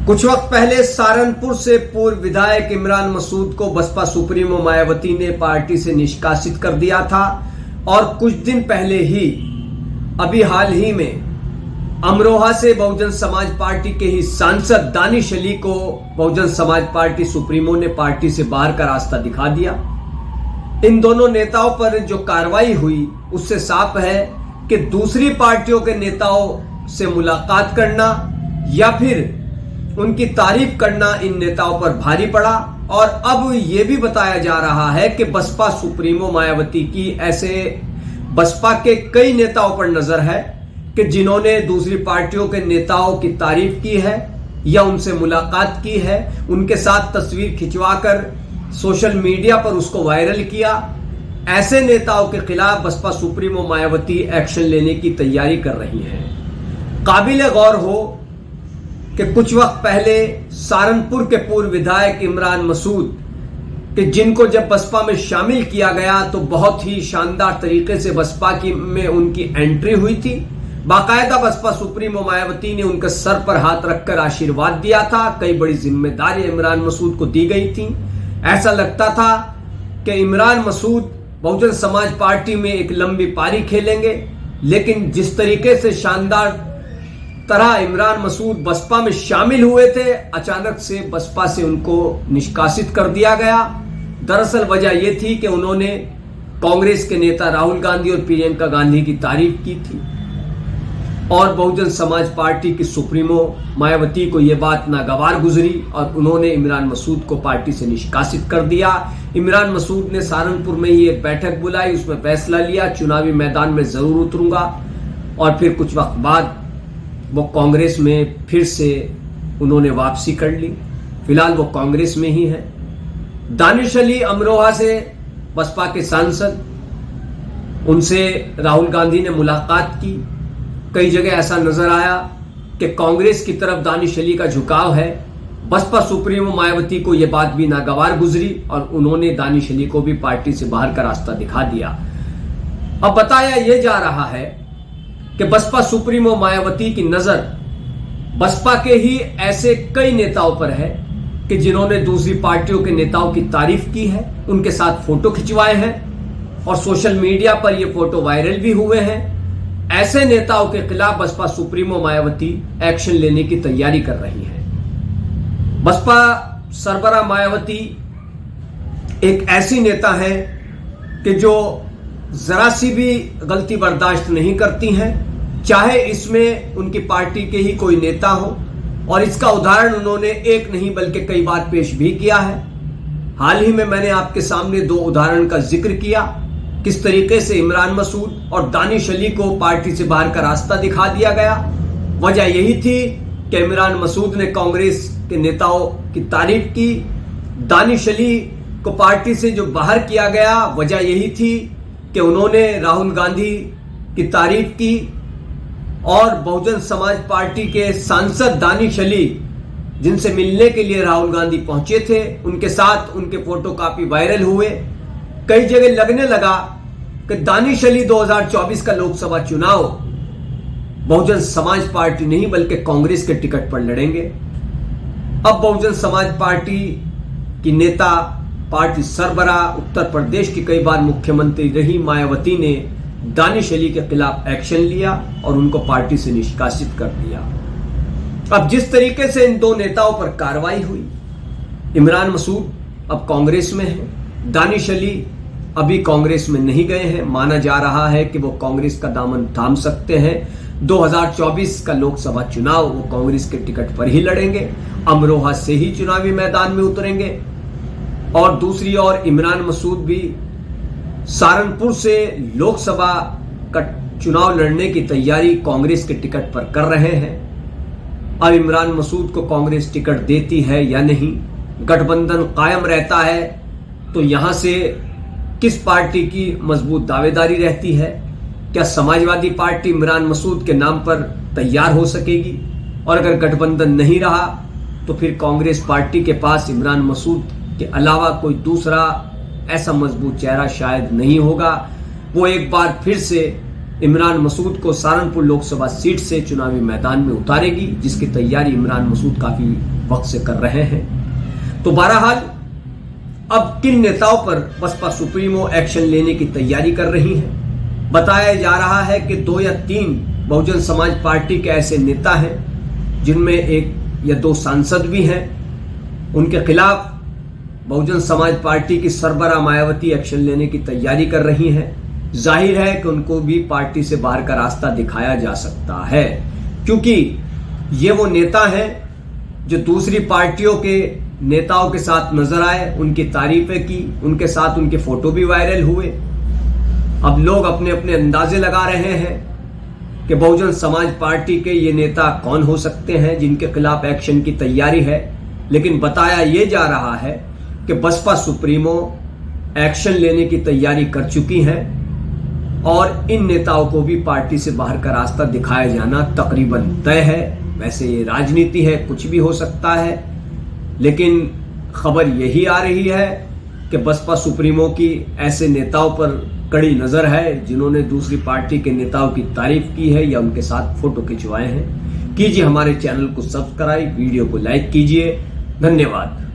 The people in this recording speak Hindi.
कुछ वक्त पहले सहारनपुर से पूर्व विधायक इमरान मसूद को बसपा सुप्रीमो मायावती ने पार्टी से निष्कासित कर दिया था और कुछ दिन पहले ही अभी हाल ही में अमरोहा से बहुजन समाज पार्टी के ही सांसद दानिश अली को बहुजन समाज पार्टी सुप्रीमो ने पार्टी से बाहर का रास्ता दिखा दिया। इन दोनों नेताओं पर जो कार्रवाई हुई उससे साफ है कि दूसरी पार्टियों के नेताओं से मुलाकात करना या फिर उनकी तारीफ करना इन नेताओं पर भारी पड़ा और अब यह भी बताया जा रहा है कि बसपा सुप्रीमो मायावती की ऐसे बसपा के कई नेताओं पर नजर है कि जिन्होंने दूसरी पार्टियों के नेताओं की तारीफ की है या उनसे मुलाकात की है, उनके साथ तस्वीर खिंचवाकर सोशल मीडिया पर उसको वायरल किया। ऐसे नेताओं के खिलाफ बसपा सुप्रीमो मायावती एक्शन लेने की तैयारी कर रही है। काबिले गौर हो कि कुछ वक्त पहले सहारनपुर के पूर्व विधायक इमरान मसूद कि जिनको जब बसपा में शामिल किया गया तो बहुत ही शानदार तरीके से बसपा में उनकी एंट्री हुई थी। बाकायदा बसपा सुप्रीमो मायावती ने उनके सर पर हाथ रखकर आशीर्वाद दिया था। कई बड़ी जिम्मेदारियां इमरान मसूद को दी गई थी। ऐसा लगता था कि इमरान मसूद बहुजन समाज पार्टी में एक लंबी पारी खेलेंगे, लेकिन जिस तरीके से शानदार तरह इमरान मसूद बसपा में शामिल हुए थे, अचानक से बसपा से उनको निष्कासित कर दिया गया। दरअसल वजह यह थी कि उन्होंने कांग्रेस के नेता राहुल गांधी और प्रियंका गांधी की तारीफ की थी और बहुजन समाज पार्टी की सुप्रीमो मायावती को यह बात नागवार गुजरी और उन्होंने इमरान मसूद को पार्टी से निष्कासित कर दिया। इमरान मसूद ने सहारनपुर में ही एक बैठक बुलाई, उसमें फैसला लिया चुनावी मैदान में जरूर उतरूंगा और फिर कुछ वक्त बाद वो कांग्रेस में फिर से उन्होंने वापसी कर ली। फिलहाल वो कांग्रेस में ही है। दानिश अली अमरोहा से बसपा के सांसद, उनसे राहुल गांधी ने मुलाकात की। कई जगह ऐसा नजर आया कि कांग्रेस की तरफ दानिश अली का झुकाव है। बसपा सुप्रीमो मायावती को यह बात भी नागवार गुजरी और उन्होंने दानिश अली को भी पार्टी से बाहर का रास्ता दिखा दिया। अब बताया यह जा रहा है कि बसपा सुप्रीमो मायावती की नजर बसपा के ही ऐसे कई नेताओं पर है कि जिन्होंने दूसरी पार्टियों के नेताओं की तारीफ की है, उनके साथ फोटो खिंचवाए हैं और सोशल मीडिया पर ये फोटो वायरल भी हुए हैं। ऐसे नेताओं के खिलाफ बसपा सुप्रीमो मायावती एक्शन लेने की तैयारी कर रही है। बसपा सरबराह मायावती एक ऐसी नेता है कि जो जरा सी भी गलती बर्दाश्त नहीं करती हैं, चाहे इसमें उनकी पार्टी के ही कोई नेता हो, और इसका उदाहरण उन्होंने एक नहीं बल्कि कई बार पेश भी किया है। हाल ही में मैंने आपके सामने दो उदाहरण का जिक्र किया, किस तरीके से इमरान मसूद और दानिश अली को पार्टी से बाहर का रास्ता दिखा दिया गया। वजह यही थी कि इमरान मसूद ने कांग्रेस के नेताओं की तारीफ की। दानिश अली को पार्टी से जो बाहर किया गया, वजह यही थी कि उन्होंने राहुल गांधी की तारीफ की और बहुजन समाज पार्टी के सांसद दानिश अली, जिनसे मिलने के लिए राहुल गांधी पहुंचे थे, उनके साथ उनके फोटो काफी वायरल हुए। कई जगह लगने लगा कि दानिश अली 2024 का लोकसभा चुनाव बहुजन समाज पार्टी नहीं बल्कि कांग्रेस के टिकट पर लड़ेंगे। अब बहुजन समाज पार्टी की नेता, पार्टी सरबराह, उत्तर प्रदेश की कई बार मुख्यमंत्री रही मायावती ने दानिश अली के खिलाफ एक्शन लिया और उनको पार्टी से निष्कासित कर दिया। अब जिस तरीके से इन दो नेताओं पर कार्रवाई हुई, इमरान मसूद अब कांग्रेस में है, दानिश अली अभी कांग्रेस में नहीं गए हैं। माना जा रहा है कि वो कांग्रेस का दामन थाम सकते हैं। 2024 का लोकसभा चुनाव वो कांग्रेस के टिकट पर ही लड़ेंगे, अमरोहा से ही चुनावी मैदान में उतरेंगे। और दूसरी ओर इमरान मसूद भी सहारनपुर से लोकसभा का चुनाव लड़ने की तैयारी कांग्रेस के टिकट पर कर रहे हैं। अब इमरान मसूद को कांग्रेस टिकट देती है या नहीं, गठबंधन कायम रहता है तो यहां से किस पार्टी की मजबूत दावेदारी रहती है? क्या समाजवादी पार्टी इमरान मसूद के नाम पर तैयार हो सकेगी? और अगर गठबंधन नहीं रहा तो फिर कांग्रेस पार्टी के पास इमरान मसूद के अलावा कोई दूसरा ऐसा मजबूत चेहरा शायद नहीं होगा। वो एक बार फिर से इमरान मसूद को सहारनपुर लोकसभा सीट से चुनावी मैदान में उतारेगी, जिसकी तैयारी इमरान मसूद काफी वक्त से कर रहे हैं। तो बहरहाल अब किन नेताओं पर बसपा सुप्रीमो एक्शन लेने की तैयारी कर रही है? बताया जा रहा है कि 2 या 3 बहुजन समाज पार्टी के ऐसे नेता हैं जिनमें 1 या 2 सांसद भी हैं। उनके खिलाफ बहुजन समाज पार्टी की सरबराह मायावती एक्शन लेने की तैयारी कर रही हैं। जाहिर है कि उनको भी पार्टी से बाहर का रास्ता दिखाया जा सकता है, क्योंकि ये वो नेता हैं जो दूसरी पार्टियों के नेताओं के साथ नजर आए, उनकी तारीफें की, उनके साथ उनके फोटो भी वायरल हुए। अब लोग अपने अपने अंदाजे लगा रहे हैं कि बहुजन समाज पार्टी के ये नेता कौन हो सकते हैं जिनके खिलाफ एक्शन की तैयारी है। लेकिन बताया ये जा रहा है कि बसपा सुप्रीमो एक्शन लेने की तैयारी कर चुकी हैं और इन नेताओं को भी पार्टी से बाहर का रास्ता दिखाया जाना तकरीबन तय है। वैसे ये राजनीति है, कुछ भी हो सकता है, लेकिन खबर यही आ रही है कि बसपा सुप्रीमो की ऐसे नेताओं पर कड़ी नजर है जिन्होंने दूसरी पार्टी के नेताओं की तारीफ की है या उनके साथ फोटो खिंचवाए हैं। कीजिए हमारे चैनल को सब्सक्राइब, वीडियो को लाइक कीजिए। धन्यवाद।